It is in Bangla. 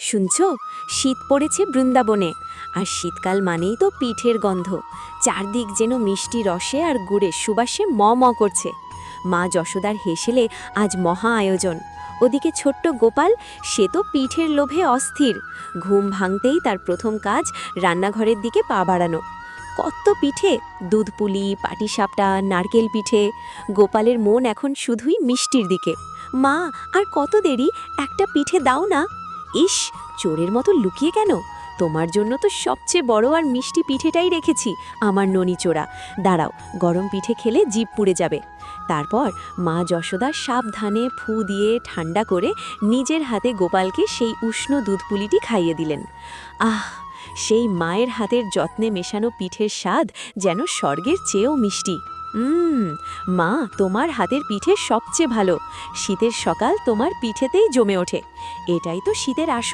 শুনছো, শীত পড়েছে বৃন্দাবনে, আর শীতকাল মানেই তো পিঠের গন্ধ। চারদিক যেন মিষ্টি রসে আর গুড়ের সুবাসে ম ম করছে। মা যশোদার হেসেলে আজ মহা আয়োজন। ওদিকে ছোট্ট গোপাল, সে তো পিঠের লোভে অস্থির। ঘুম ভাঙতেই তার প্রথম কাজ রান্নাঘরের দিকে পা বাড়ানো। কত পিঠে, দুধ পুলি, পাটিসাপটা, নারকেল পিঠে। গোপালের মন এখন শুধুই মিষ্টির দিকে। মা, আর কত দেরি, একটা পিঠে দাও না। ইস, চোরের মতো লুকিয়ে কেন? তোমার জন্য তো সবচেয়ে বড় আর মিষ্টি পিঠেটাই রেখেছি, আমার ননি চোরা। দাঁড়াও, গরম পিঠে খেলে জিভ পুড়ে যাবে। তারপর মা যশোদা সাবধানে ফু দিয়ে ঠান্ডা করে নিজের হাতে গোপালকে সেই উষ্ণ দুধপুলিটি খাইয়ে দিলেন। আহ, সেই মায়ের হাতের যত্নে মেশানো পিঠের স্বাদ যেন স্বর্গের চেয়েও মিষ্টি। মা, তোমার হাতের পিঠে সবচেয়ে ভালো। শীতের সকাল তোমার পিঠেতেই জমে ওঠে। এটাই তো শীতের আসল